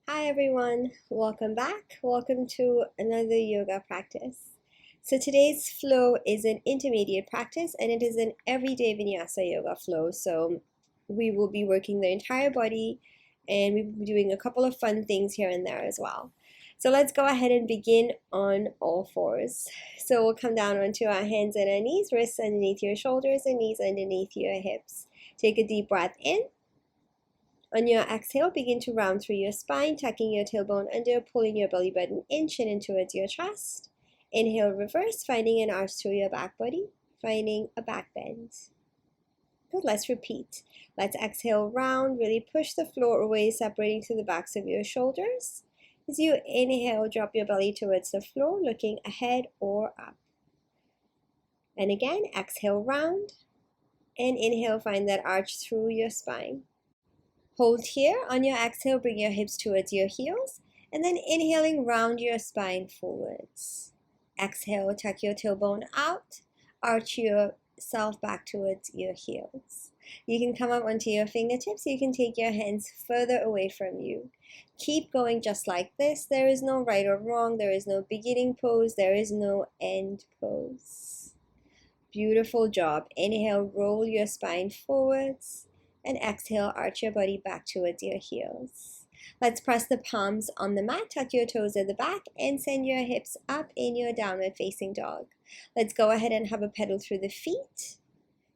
Hi everyone, welcome back. Welcome to another yoga practice. So today's flow is an intermediate practice and it is an everyday vinyasa yoga flow. So we will be working the entire body and we will be doing a couple of fun things here and there as well. So let's go ahead and begin on all fours. So we'll come down onto our hands and our knees, wrists underneath your shoulders and knees underneath your hips. Take a deep breath in. On your exhale, begin to round through your spine, tucking your tailbone under, pulling your belly button in, chin in towards your chest. Inhale, reverse, finding an arch through your back body, finding a back bend. Good, let's repeat. Let's exhale, round, really push the floor away, separating through the backs of your shoulders. As you inhale, drop your belly towards the floor, looking ahead or up. And again, exhale, round, and inhale, find that arch through your spine. Hold here. On your exhale, bring your hips towards your heels, and then inhaling, round your spine forwards. Exhale, tuck your tailbone out, arch yourself back towards your heels. You can come up onto your fingertips. You can take your hands further away from you. Keep going just like this. There is no right or wrong. There is no beginning pose. There is no end pose. Beautiful job. Inhale, roll your spine forwards. And exhale, arch your body back towards your heels. Let's press the palms on the mat, tuck your toes at the back, and send your hips up in your downward facing dog. Let's go ahead and have a pedal through the feet,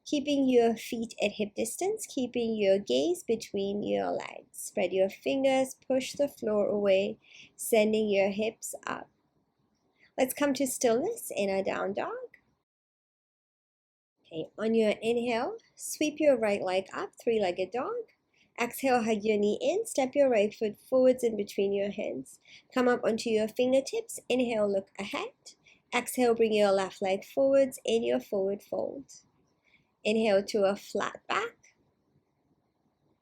keeping your feet at hip distance, keeping your gaze between your legs. Spread your fingers, push the floor away, sending your hips up. Let's come to stillness in a down dog. Okay, on your inhale, sweep your right leg up, three-legged dog. Exhale, hug your knee in, step your right foot forwards in between your hands. Come up onto your fingertips, inhale, look ahead. Exhale, bring your left leg forwards in your forward fold. Inhale to a flat back.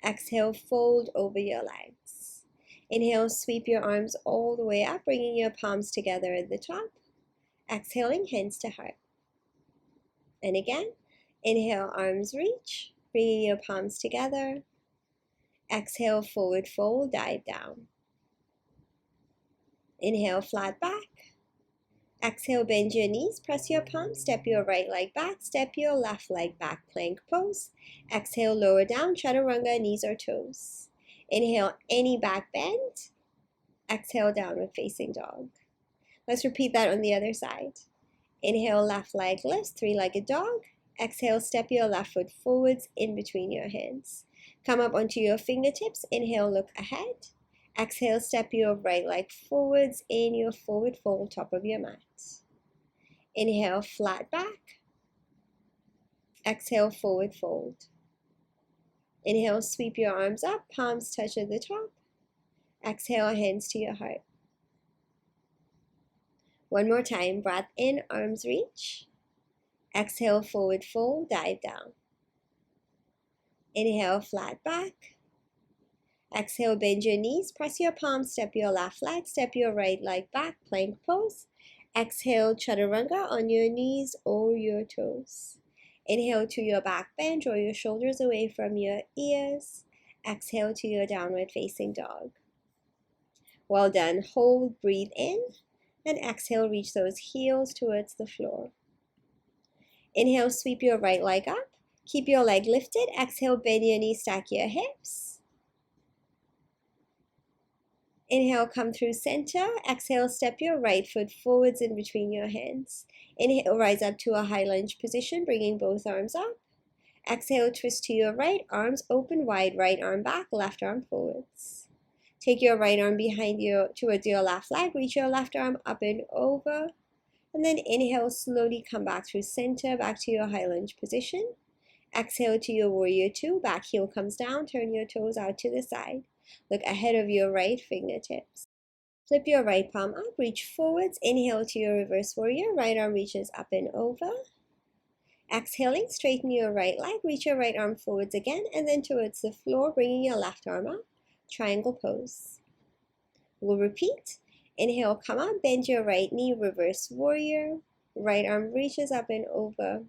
Exhale, fold over your legs. Inhale, sweep your arms all the way up, bringing your palms together at the top. Exhaling, hands to heart. And again, inhale, arms reach, bringing your palms together. Exhale, forward fold, dive down. Inhale, flat back. Exhale, bend your knees, press your palms, step your right leg back, step your left leg back, plank pose. Exhale, lower down, chaturanga, knees or toes. Inhale, any back bend. Exhale, downward facing dog. Let's repeat that on the other side. Inhale, left leg lifts, three-legged dog. Exhale, step your left foot forwards in between your hands. Come up onto your fingertips. Inhale, look ahead. Exhale, step your right leg forwards in your forward fold, top of your mat. Inhale, flat back. Exhale, forward fold. Inhale, sweep your arms up, palms touch at the top. Exhale, hands to your heart. One more time, breath in, arms reach. Exhale, forward fold, dive down. Inhale, flat back. Exhale, bend your knees, press your palms, step your left leg, step your right leg back, plank pose. Exhale, chaturanga on your knees or your toes. Inhale to your back bend, draw your shoulders away from your ears. Exhale to your downward facing dog. Well done. Hold, breathe in, and exhale, reach those heels towards the floor. Inhale, sweep your right leg up. Keep your leg lifted. Exhale, bend your knees, stack your hips. Inhale, come through center. Exhale, step your right foot forwards in between your hands. Inhale, rise up to a high lunge position, bringing both arms up. Exhale, twist to your right, arms open wide, right arm back, left arm forwards. Take your right arm behind you towards your left leg, reach your left arm up and over. And then inhale, slowly come back through center, back to your high lunge position. Exhale to your warrior two, back heel comes down, turn your toes out to the side. Look ahead of your right fingertips. Flip your right palm up, reach forwards, inhale to your reverse warrior, right arm reaches up and over. Exhaling, straighten your right leg, reach your right arm forwards again, and then towards the floor, bringing your left arm up, triangle pose. We'll repeat. Inhale, come up, bend your right knee, reverse warrior, right arm reaches up and over.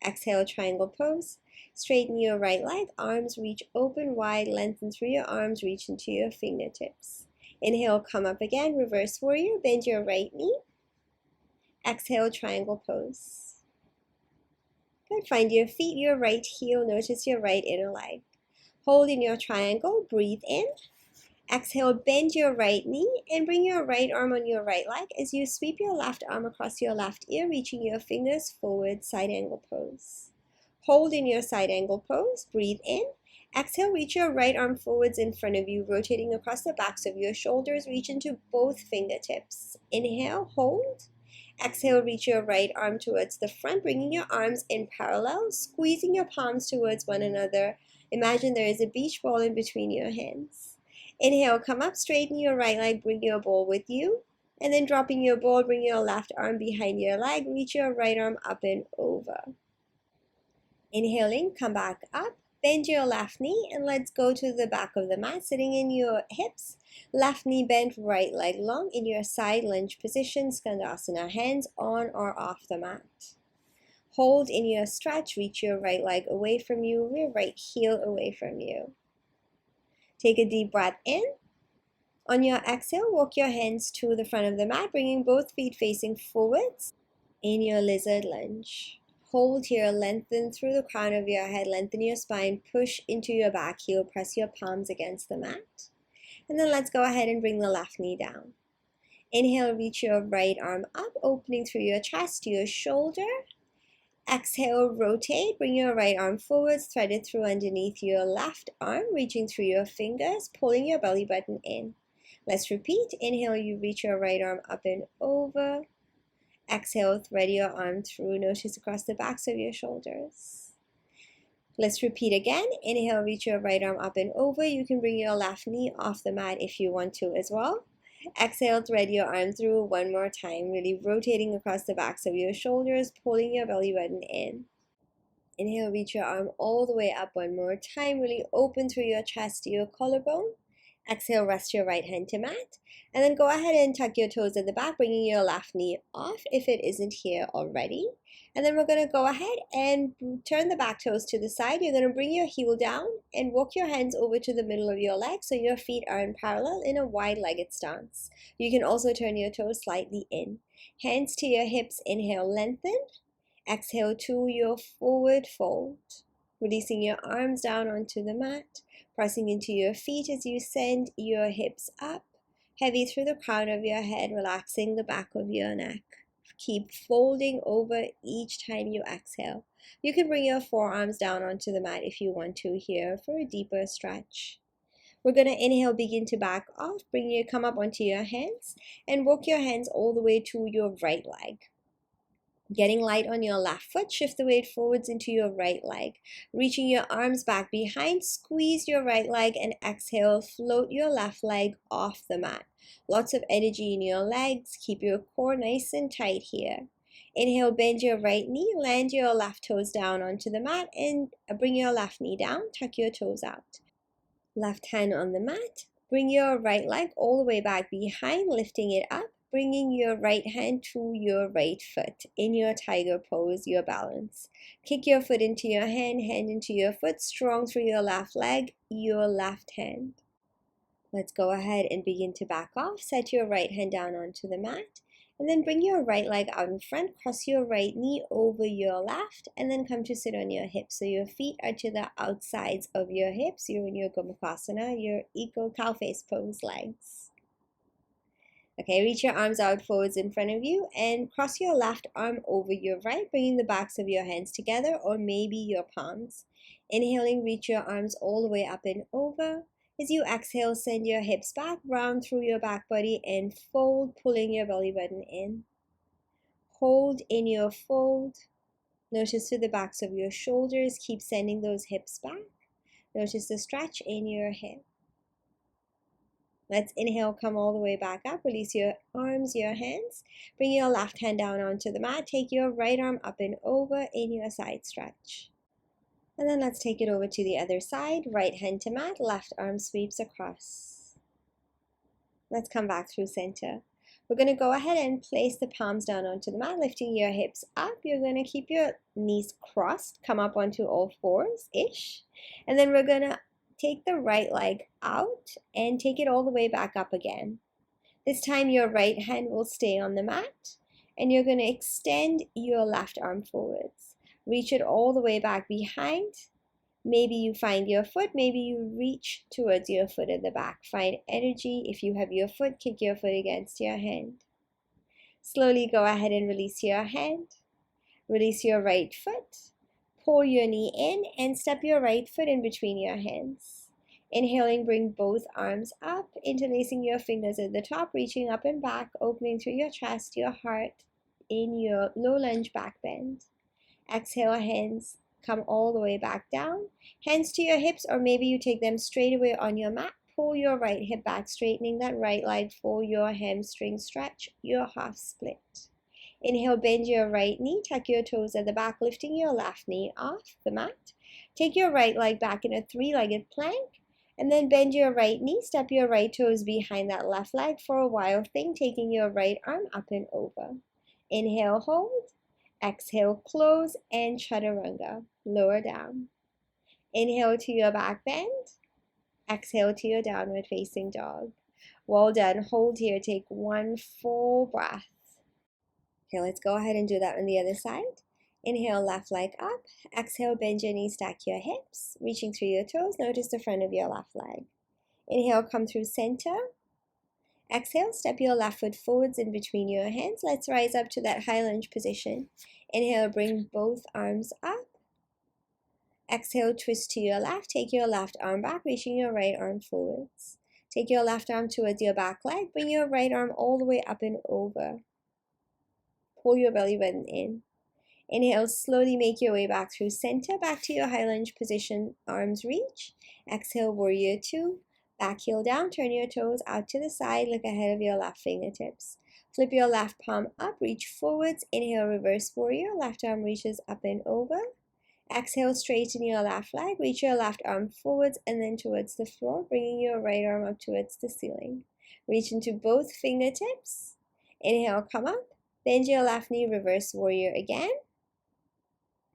Exhale, triangle pose. Straighten your right leg, arms reach open wide, lengthen through your arms, reach into your fingertips. Inhale, come up again, reverse warrior, bend your right knee. Exhale, triangle pose. Good, find your feet, your right heel, notice your right inner leg. Hold in your triangle, breathe in. Exhale, bend your right knee and bring your right arm on your right leg as you sweep your left arm across your left ear, reaching your fingers forward, side angle pose. Hold in your side angle pose, breathe in. Exhale, reach your right arm forwards in front of you, rotating across the backs of your shoulders, reach into both fingertips. Inhale, hold. Exhale, reach your right arm towards the front, bringing your arms in parallel, squeezing your palms towards one another. Imagine there is a beach ball in between your hands. Inhale, come up, straighten your right leg, bring your ball with you. And then dropping your ball, bring your left arm behind your leg, reach your right arm up and over. Inhaling, come back up, bend your left knee, and let's go to the back of the mat, sitting in your hips. Left knee bent, right leg long in your side lunge position, Skandasana, hands on or off the mat. Hold in your stretch, reach your right leg away from you, your right heel away from you. Take a deep breath in. On your exhale, walk your hands to the front of the mat, bringing both feet facing forwards in your lizard lunge. Hold here, lengthen through the crown of your head, lengthen your spine, push into your back heel, press your palms against the mat. And then let's go ahead and bring the left knee down. Inhale, reach your right arm up, opening through your chest to your shoulder. Exhale, rotate, bring your right arm forwards, thread it through underneath your left arm, reaching through your fingers, pulling your belly button in. Let's repeat. Inhale, you reach your right arm up and over. Exhale, thread your arm through, notice across the backs of your shoulders. Let's repeat again. Inhale, reach your right arm up and over. You can bring your left knee off the mat if you want to as well. Exhale, thread your arm through one more time, really rotating across the backs of your shoulders, pulling your belly button in. Inhale, reach your arm all the way up one more time, really open through your chest to your collarbone. Exhale, rest your right hand to mat, and then go ahead and tuck your toes at the back, bringing your left knee off if it isn't here already. And then we're going to go ahead and turn the back toes to the side. You're going to bring your heel down and walk your hands over to the middle of your leg so your feet are in parallel in a wide-legged stance. You can also turn your toes slightly in. Hands to your hips, inhale, lengthen. Exhale to your forward fold. Releasing your arms down onto the mat, pressing into your feet as you send your hips up, heavy through the crown of your head, relaxing the back of your neck. Keep folding over each time you exhale. You can bring your forearms down onto the mat if you want to here for a deeper stretch. We're going to inhale, begin to back off, come up onto your hands, and walk your hands all the way to your right leg. Getting light on your left foot, shift the weight forwards into your right leg. Reaching your arms back behind, squeeze your right leg and exhale, float your left leg off the mat. Lots of energy in your legs, keep your core nice and tight here. Inhale, bend your right knee, land your left toes down onto the mat and bring your left knee down, tuck your toes out. Left hand on the mat, bring your right leg all the way back behind, lifting it up. Bringing your right hand to your right foot in your tiger pose, your balance. Kick your foot into your hand into your foot, strong through your left leg, your left hand. Let's go ahead and begin to back off. Set your right hand down onto the mat, and then bring your right leg out in front, cross your right knee over your left, and then come to sit on your hips. So your feet are to the outsides of your hips. You're in your Gomukhasana, your equal cow face pose legs. Okay, reach your arms out forwards in front of you and cross your left arm over your right, bringing the backs of your hands together or maybe your palms. Inhaling, reach your arms all the way up and over. As you exhale, send your hips back, round through your back body and fold, pulling your belly button in. Hold in your fold. Notice to the backs of your shoulders. Keep sending those hips back. Notice the stretch in your hip. Let's inhale, come all the way back up. Release your arms, your hands. Bring your left hand down onto the mat. Take your right arm up and over in your side stretch. And then let's take it over to the other side. Right hand to mat, left arm sweeps across. Let's come back through center. We're going to go ahead and place the palms down onto the mat, lifting your hips up. You're going to keep your knees crossed, come up onto all fours-ish. And then we're going to take the right leg out and take it all the way back up again. This time your right hand will stay on the mat, and you're going to extend your left arm forwards. Reach it all the way back behind. Maybe you find your foot, maybe you reach towards your foot at the back. Find energy. If you have your foot, kick your foot against your hand. Slowly go ahead and release your hand. Release your right foot. Pull your knee in and step your right foot in between your hands. Inhaling, bring both arms up, interlacing your fingers at the top, reaching up and back, opening through your chest, your heart, in your low lunge back bend. Exhale, hands come all the way back down. Hands to your hips, or maybe you take them straight away on your mat. Pull your right hip back, straightening that right leg for your hamstring stretch, your half split. Inhale, bend your right knee, tuck your toes at the back, lifting your left knee off the mat. Take your right leg back in a three-legged plank, and then bend your right knee, step your right toes behind that left leg for a wild thing, taking your right arm up and over. Inhale, hold. Exhale, close, and chaturanga, lower down. Inhale to your back bend. Exhale to your downward facing dog. Well done. Hold here. Take one full breath. Okay, let's go ahead and do that on the other side. Inhale, left leg up. Exhale, bend your knees, stack your hips. Reaching through your toes, notice the front of your left leg. Inhale, come through center. Exhale, step your left foot forwards in between your hands. Let's rise up to that high lunge position. Inhale, bring both arms up. Exhale, twist to your left. Take your left arm back, reaching your right arm forwards. Take your left arm towards your back leg. Bring your right arm all the way up and over. Pull your belly button in. Inhale, slowly make your way back through center, back to your high lunge position, arms reach. Exhale, warrior two. Back heel down, turn your toes out to the side, look ahead of your left fingertips. Flip your left palm up, reach forwards. Inhale, reverse warrior, left arm reaches up and over. Exhale, straighten your left leg, reach your left arm forwards and then towards the floor, bringing your right arm up towards the ceiling. Reach into both fingertips. Inhale, come up. Bend your left knee, reverse warrior again.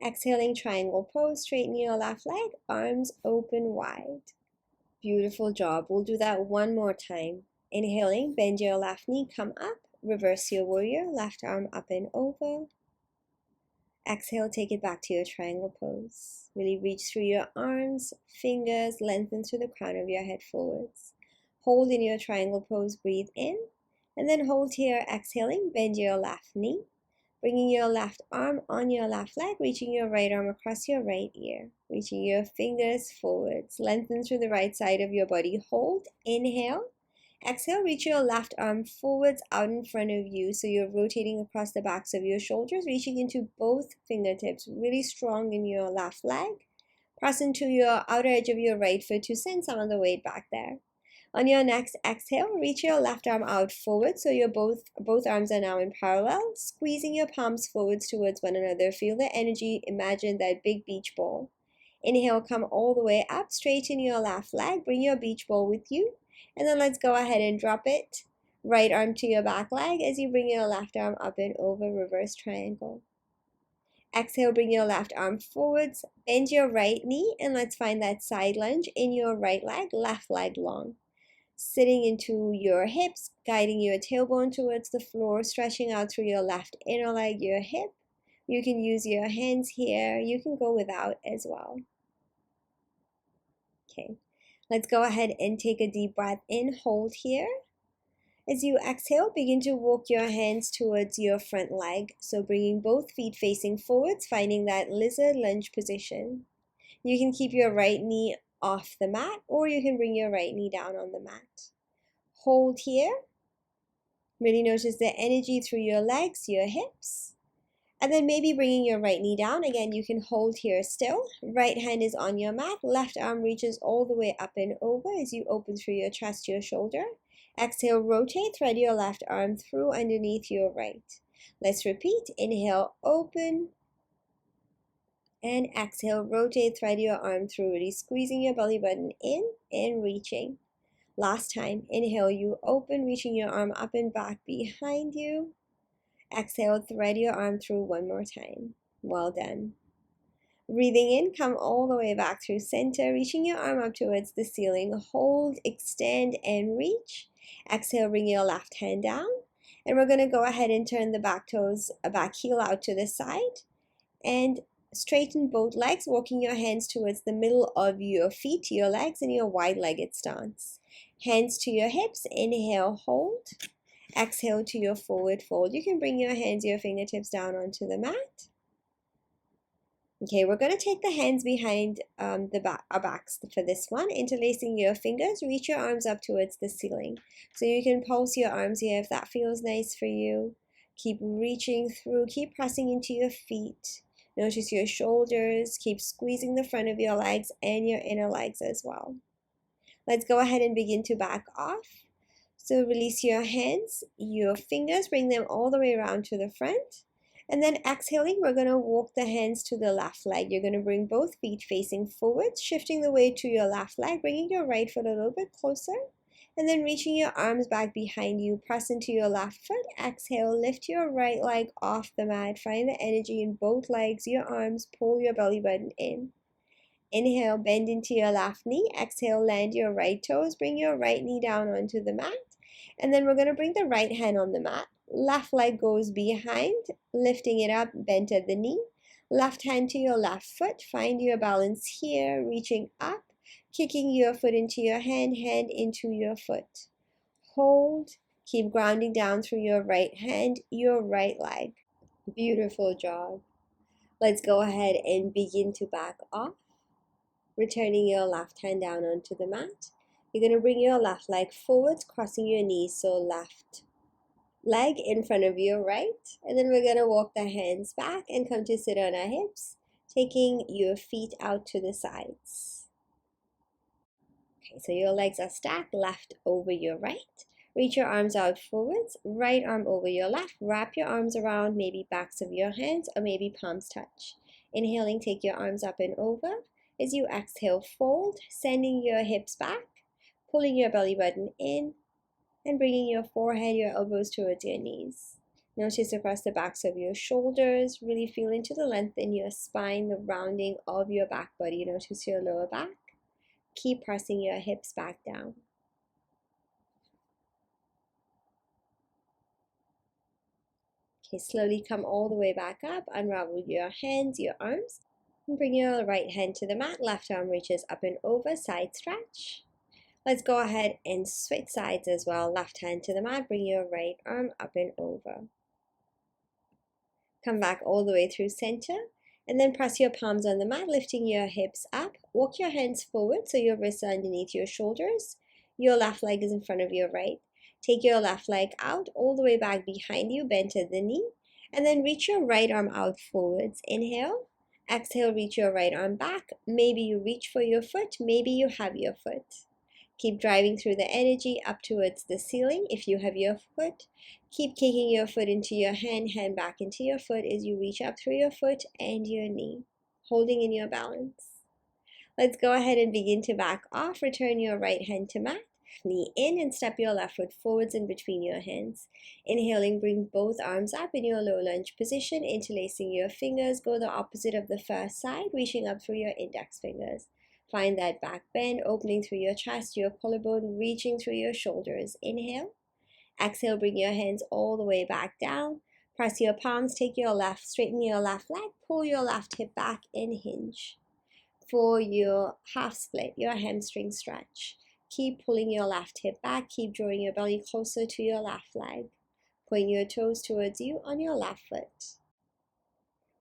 Exhaling, triangle pose, straighten your left leg, arms open wide. Beautiful job. We'll do that one more time. Inhaling, bend your left knee, come up, reverse your warrior, left arm up and over. Exhale, take it back to your triangle pose. Really reach through your arms, fingers, lengthen through the crown of your head forwards. Hold in your triangle pose, breathe in, and then hold here, exhaling, bend your left knee. Bringing your left arm on your left leg, reaching your right arm across your right ear. Reaching your fingers forwards. Lengthen through the right side of your body. Hold. Inhale. Exhale. Reach your left arm forwards out in front of you. So you're rotating across the backs of your shoulders, reaching into both fingertips. Really strong in your left leg. Press into your outer edge of your right foot to send some of the weight back there. On your next exhale, reach your left arm out forward so your both arms are now in parallel, squeezing your palms forwards towards one another. Feel the energy, imagine that big beach ball. Inhale, come all the way up, straighten your left leg, bring your beach ball with you, and then let's go ahead and drop it. Right arm to your back leg as you bring your left arm up and over, reverse triangle. Exhale, bring your left arm forwards, bend your right knee, and let's find that side lunge in your right leg, left leg long. Sitting into your hips, guiding your tailbone towards the floor, stretching out through your left inner leg, your hip. You can use your hands here. You can go without as well. Okay, let's go ahead and take a deep breath in. Hold here. As you exhale, begin to walk your hands towards your front leg. So bringing both feet facing forwards, finding that lizard lunge position. You can keep your right knee off the mat, or you can bring your right knee down on the mat. Hold here. Really notice the energy through your legs, your hips. And then maybe bringing your right knee down. Again, you can hold here still. Right hand is on your mat. Left arm reaches all the way up and over as you open through your chest, your shoulder. Exhale, rotate, thread your left arm through underneath your right. Let's repeat. Inhale, open. And exhale, rotate, thread your arm through, really squeezing your belly button in and reaching. Last time, inhale, you open, reaching your arm up and back behind you. Exhale, thread your arm through one more time. Well done. Breathing in, come all the way back through center, reaching your arm up towards the ceiling. Hold, extend, and reach. Exhale, bring your left hand down. And we're going to go ahead and turn the back toes, back heel out to the side. And straighten both legs, walking your hands towards the middle of your feet, your legs, in your wide-legged stance. Hands to your hips. Inhale, hold. Exhale to your forward fold. You can bring your hands, your fingertips down onto the mat. Okay, we're going to take the hands behind our backs for this one, interlacing your fingers. Reach your arms up towards the ceiling. So you can pulse your arms here if that feels nice for you. Keep reaching through, keep pressing into your feet. Notice your shoulders, keep squeezing the front of your legs and your inner legs as well. Let's go ahead and begin to back off. So release your hands, your fingers, bring them all the way around to the front. And then exhaling, we're going to walk the hands to the left leg. You're going to bring both feet facing forward, shifting the weight to your left leg, bringing your right foot a little bit closer. And then reaching your arms back behind you, press into your left foot. Exhale, lift your right leg off the mat. Find the energy in both legs, your arms, pull your belly button in. Inhale, bend into your left knee. Exhale, land your right toes. Bring your right knee down onto the mat. And then we're going to bring the right hand on the mat. Left leg goes behind, lifting it up, bent at the knee. Left hand to your left foot. Find your balance here, reaching up, kicking your foot into your hand, hand into your foot. Hold, keep grounding down through your right hand, your right leg. Beautiful job. Let's go ahead and begin to back off. Returning your left hand down onto the mat. You're going to bring your left leg forwards, crossing your knees, so left leg in front of your right. And then we're going to walk the hands back and come to sit on our hips, taking your feet out to the sides. Okay, so your legs are stacked, left over your right. Reach your arms out forwards, right arm over your left. Wrap your arms around, maybe backs of your hands or maybe palms touch. Inhaling, take your arms up and over. As you exhale, fold, sending your hips back, pulling your belly button in, and bringing your forehead, your elbows towards your knees. Notice across the backs of your shoulders. Really feel into the length in your spine, the rounding of your back body. Notice your lower back. Keep pressing your hips back down. Okay, slowly come all the way back up. Unravel your hands, your arms. And bring your right hand to the mat. Left arm reaches up and over, side stretch. Let's go ahead and switch sides as well. Left hand to the mat. Bring your right arm up and over. Come back all the way through center. And then press your palms on the mat, lifting your hips up. Walk your hands forward so your wrists are underneath your shoulders. Your left leg is in front of your right. Take your left leg out all the way back behind you, bent at the knee. And then reach your right arm out forwards. Inhale. Exhale, reach your right arm back. Maybe you reach for your foot. Maybe you have your foot. Keep driving through the energy up towards the ceiling if you have your foot. Keep kicking your foot into your hand, hand back into your foot as you reach up through your foot and your knee, holding in your balance. Let's go ahead and begin to back off. Return your right hand to mat. Knee in and step your left foot forwards in between your hands. Inhaling, bring both arms up in your low lunge position, interlacing your fingers. Go the opposite of the first side, reaching up through your index fingers. Find that back bend, opening through your chest, your collarbone, reaching through your shoulders. Inhale. Exhale, bring your hands all the way back down. Press your palms, take your left, straighten your left leg, pull your left hip back and hinge. For your half split, your hamstring stretch. Keep pulling your left hip back, keep drawing your belly closer to your left leg. Point your toes towards you on your left foot.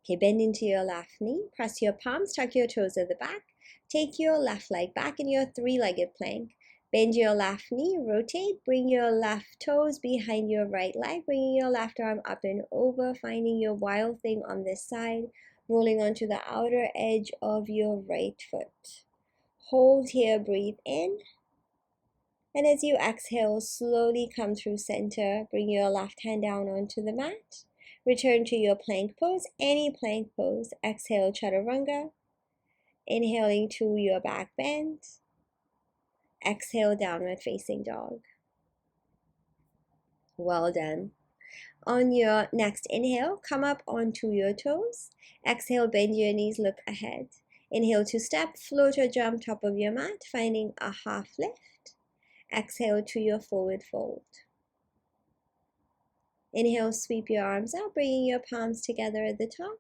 Okay, bend into your left knee, press your palms, tuck your toes at the back. Take your left leg back in your three-legged plank. Bend your left knee, rotate, bring your left toes behind your right leg, bringing your left arm up and over, finding your wild thing on this side, rolling onto the outer edge of your right foot. Hold here, breathe in. And as you exhale, slowly come through center. Bring your left hand down onto the mat. Return to your plank pose, any plank pose. Exhale, chaturanga. Inhaling to your back bend. Exhale, downward facing dog. Well done. On your next inhale, come up onto your toes. Exhale, bend your knees, look ahead. Inhale to step, float or jump top of your mat, finding a half lift. Exhale to your forward fold. Inhale, sweep your arms out, bringing your palms together at the top.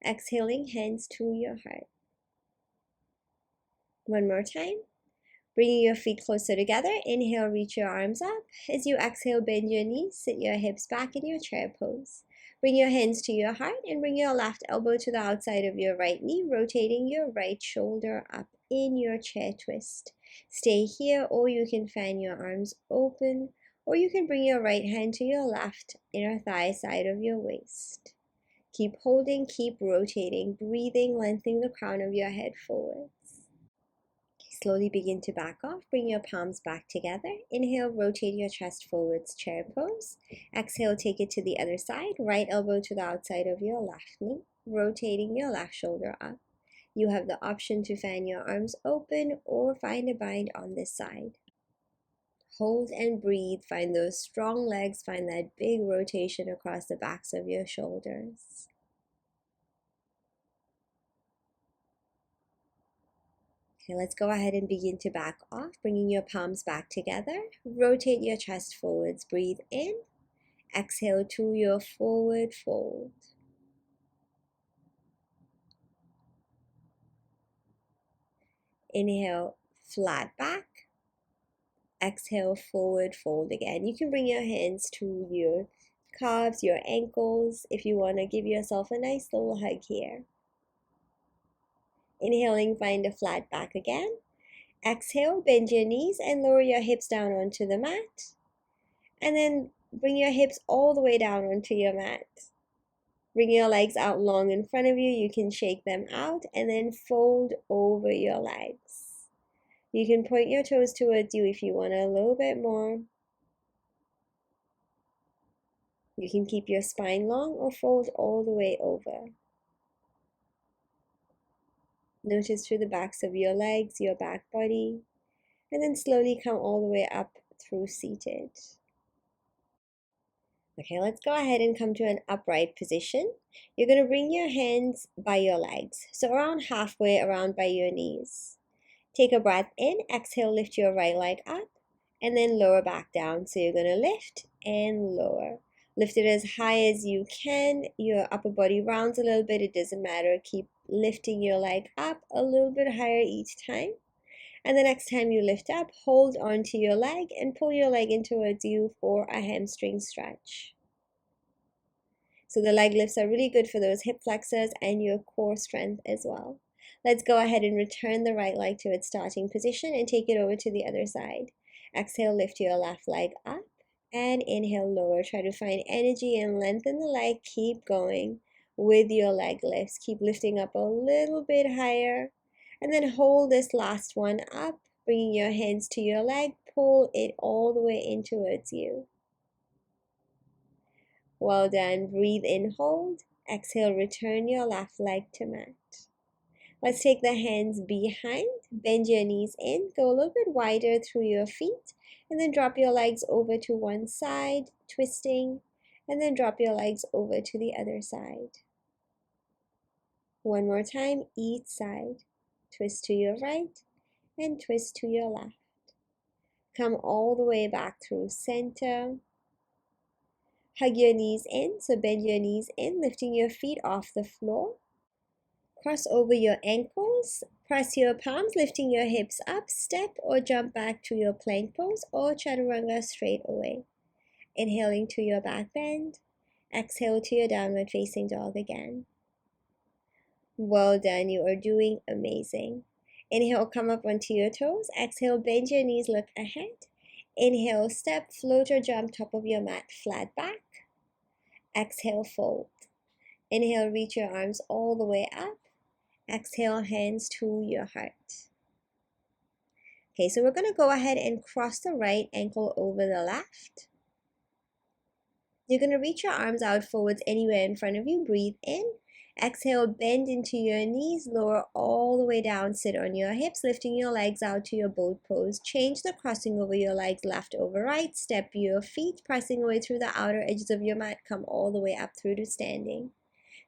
Exhaling, hands to your heart. One more time. Bringing your feet closer together. Inhale, reach your arms up. As you exhale, bend your knees, sit your hips back in your chair pose. Bring your hands to your heart and bring your left elbow to the outside of your right knee, rotating your right shoulder up in your chair twist. Stay here, or you can fan your arms open, or you can bring your right hand to your left inner thigh side of your waist. Keep holding, keep rotating, breathing, lengthening the crown of your head forwards. Slowly begin to back off. Bring your palms back together. Inhale, rotate your chest forwards, chair pose. Exhale, take it to the other side. Right elbow to the outside of your left knee, rotating your left shoulder up. You have the option to fan your arms open or find a bind on this side. Hold and breathe. Find those strong legs. Find that big rotation across the backs of your shoulders. Okay, let's go ahead and begin to back off, bringing your palms back together. Rotate your chest forwards. Breathe in. Exhale to your forward fold. Inhale, flat back. Exhale, forward fold again. You can bring your hands to your calves, your ankles, if you want to give yourself a nice little hug here. Inhaling, find a flat back again. Exhale, bend your knees and lower your hips down onto the mat. And then bring your hips all the way down onto your mat. Bring your legs out long in front of you. You can shake them out and then fold over your legs. You can point your toes towards you if you want a little bit more. You can keep your spine long or fold all the way over. Notice through the backs of your legs, your back body, and then slowly come all the way up through seated. Okay, let's go ahead and come to an upright position. You're going to bring your hands by your legs, so around halfway around by your knees. Take a breath in, exhale, lift your right leg up, and then lower back down. So you're going to lift and lower. Lift it as high as you can. Your upper body rounds a little bit, it doesn't matter. Keep lifting your leg up a little bit higher each time. And the next time you lift up, hold onto your leg and pull your leg in towards you for a hamstring stretch. So the leg lifts are really good for those hip flexors and your core strength as well. Let's go ahead and return the right leg to its starting position and take it over to the other side. Exhale, lift your left leg up and inhale, lower. Try to find energy and lengthen the leg. Keep going with your leg lifts. Keep lifting up a little bit higher. And then hold this last one up, bringing your hands to your leg. Pull it all the way in towards you. Well done. Breathe in, hold. Exhale, return your left leg to mat. Let's take the hands behind. Bend your knees in. Go a little bit wider through your feet. And then drop your legs over to one side, twisting. And then drop your legs over to the other side. One more time, each side. Twist to your right and twist to your left. Come all the way back through center. Hug your knees in, so bend your knees in, lifting your feet off the floor. Cross over your ankles, press your palms, lifting your hips up, step or jump back to your plank pose or chaturanga straight away. Inhaling to your back bend, exhale to your downward facing dog again. Well done, you are doing amazing. Inhale, come up onto your toes. Exhale, bend your knees, look ahead. Inhale, step, float or jump top of your mat, flat back. Exhale, fold. Inhale, reach your arms all the way up. Exhale, hands to your heart. Okay, so we're going to go ahead and cross the right ankle over the left. You're going to reach your arms out forwards anywhere in front of you. Breathe in. Exhale, bend into your knees, lower all the way down, sit on your hips, lifting your legs out to your boat pose. Change the crossing over your legs, left over right. Step your feet, pressing away through the outer edges of your mat. Come all the way up through to standing.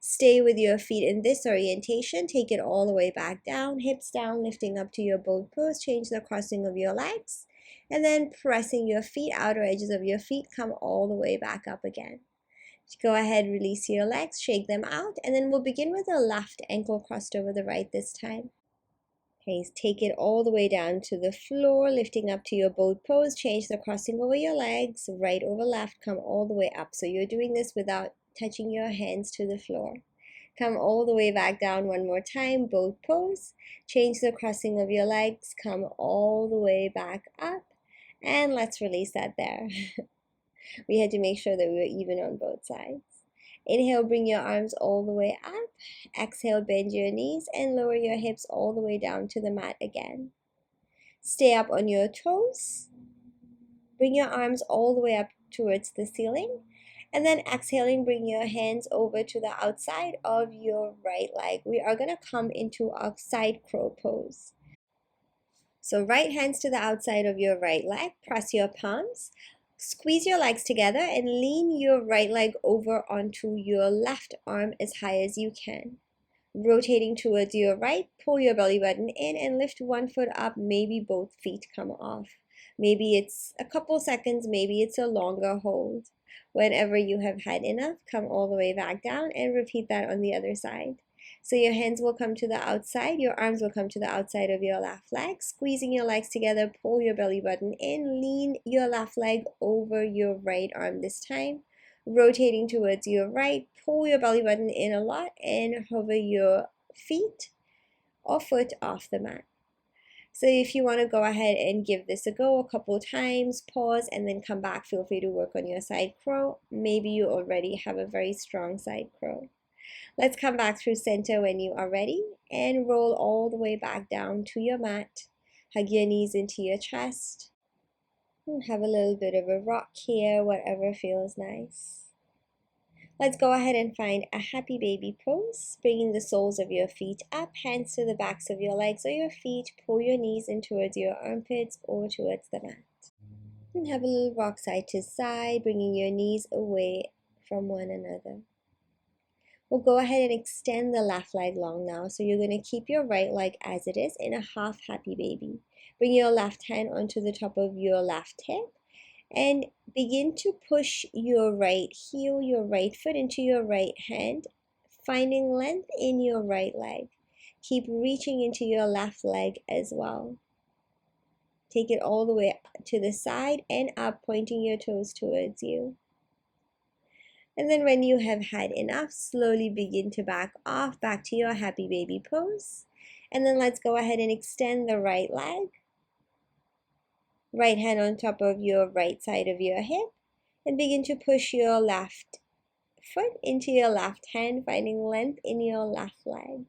Stay with your feet in this orientation. Take it all the way back down, hips down, lifting up to your boat pose. Change the crossing of your legs, and then pressing your feet, outer edges of your feet, come all the way back up again. Go ahead, release your legs, shake them out, and then we'll begin with the left ankle crossed over the right this time. Okay, take it all the way down to the floor, lifting up to your boat pose. Change the crossing over your legs, right over left, come all the way up. So you're doing this without touching your hands to the floor. Come all the way back down one more time, boat pose. Change the crossing of your legs, come all the way back up, and let's release that there. We had to make sure that we were even on both sides. Inhale, bring your arms all the way up. Exhale, bend your knees and lower your hips all the way down to the mat again. Stay up on your toes. Bring your arms all the way up towards the ceiling. And then exhaling, bring your hands over to the outside of your right leg. We are going to come into a side crow pose. So right hands to the outside of your right leg. Press your palms. Squeeze your legs together and lean your right leg over onto your left arm as high as you can. Rotating towards your right, pull your belly button in and lift one foot up. Maybe both feet come off. Maybe it's a couple seconds, maybe it's a longer hold. Whenever you have had enough, come all the way back down and repeat that on the other side. So your hands will come to the outside, your arms will come to the outside of your left leg, squeezing your legs together, pull your belly button in, lean your left leg over your right arm this time, rotating towards your right, pull your belly button in a lot and hover your feet or foot off the mat. So if you want to go ahead and give this a go a couple times, pause and then come back, feel free to work on your side crow. Maybe you already have a very strong side crow. Let's come back through center when you are ready and roll all the way back down to your mat. Hug your knees into your chest and have a little bit of a rock here, whatever feels nice. Let's go ahead and find a happy baby pose, bringing the soles of your feet up, hands to the backs of your legs or your feet. Pull your knees in towards your armpits or towards the mat. And have a little rock side to side, bringing your knees away from one another. We'll go ahead and extend the left leg long now. So you're going to keep your right leg as it is in a half happy baby. Bring your left hand onto the top of your left hip and begin to push your right heel, your right foot into your right hand, finding length in your right leg. Keep reaching into your left leg as well. Take it all the way to the side and up, pointing your toes towards you. And then when you have had enough, slowly begin to back off, back to your happy baby pose. And then let's go ahead and extend the right leg. Right hand on top of your right side of your hip. And begin to push your left foot into your left hand, finding length in your left leg.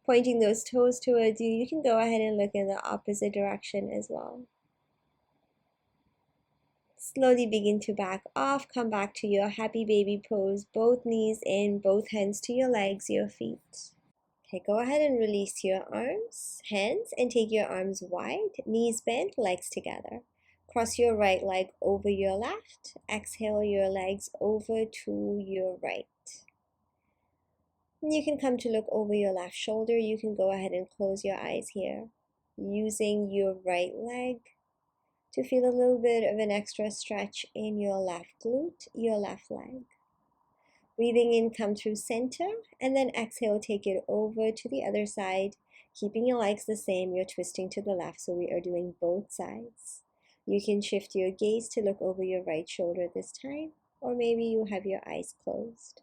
Pointing those toes towards you. You can go ahead and look in the opposite direction as well. Slowly begin to back off, come back to your happy baby pose, both knees in, both hands to your legs, your feet. Okay, go ahead and release your arms, hands, and take your arms wide, knees bent, legs together. Cross your right leg over your left, exhale your legs over to your right. And you can come to look over your left shoulder. You can go ahead and close your eyes here, using your right leg to feel a little bit of an extra stretch in your left glute, your left leg. Breathing in, come through center, and then exhale, take it over to the other side. Keeping your legs the same, you're twisting to the left, so we are doing both sides. You can shift your gaze to look over your right shoulder this time, or maybe you have your eyes closed.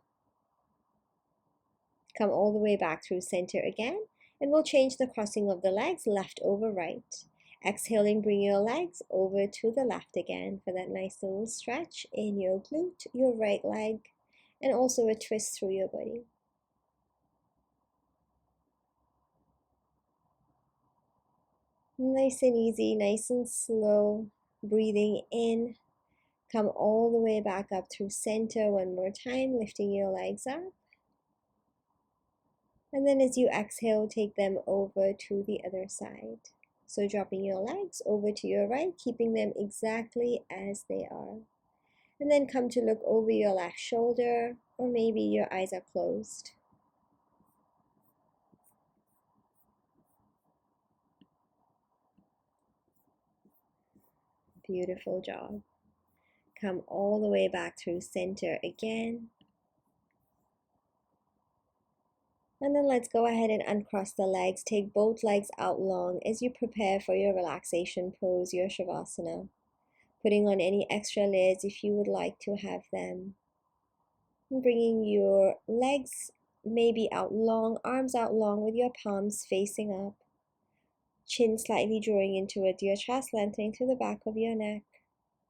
Come all the way back through center again, and we'll change the crossing of the legs, left over right. Exhaling, bring your legs over to the left again for that nice little stretch in your glute, your right leg, and also a twist through your body. Nice and easy, nice and slow, breathing in. Come all the way back up through center one more time, lifting your legs up. And then as you exhale, take them over to the other side. So dropping your legs over to your right, keeping them exactly as they are. And then come to look over your left shoulder, or maybe your eyes are closed. Beautiful job. Come all the way back through center again. And then let's go ahead and uncross the legs. Take both legs out long as you prepare for your relaxation pose, your shavasana. Putting on any extra layers if you would like to have them. And bringing your legs maybe out long, arms out long with your palms facing up. Chin slightly drawing into it, your chest lengthening to the back of your neck.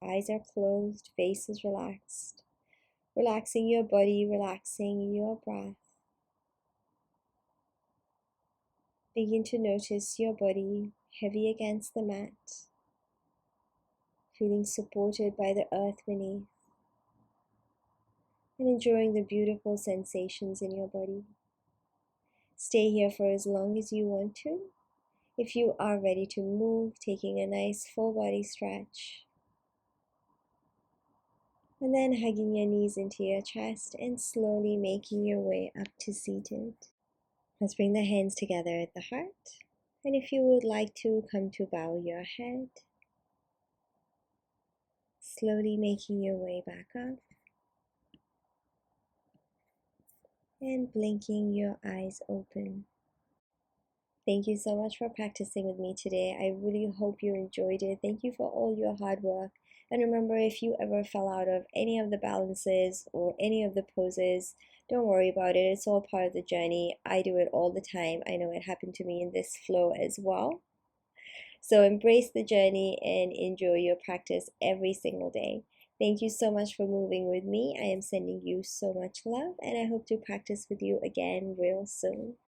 Eyes are closed, face is relaxed. Relaxing your body, relaxing your breath. Begin to notice your body heavy against the mat, feeling supported by the earth beneath, and enjoying the beautiful sensations in your body. Stay here for as long as you want to. If you are ready to move, taking a nice full body stretch. And then hugging your knees into your chest and slowly making your way up to seated. Let's bring the hands together at the heart. And if you would like to, come to bow your head. Slowly making your way back up. And blinking your eyes open. Thank you so much for practicing with me today. I really hope you enjoyed it. Thank you for all your hard work. And remember, if you ever fell out of any of the balances or any of the poses, don't worry about it. It's all part of the journey. I do it all the time. I know it happened to me in this flow as well. So embrace the journey and enjoy your practice every single day. Thank you so much for moving with me. I am sending you so much love, and I hope to practice with you again real soon.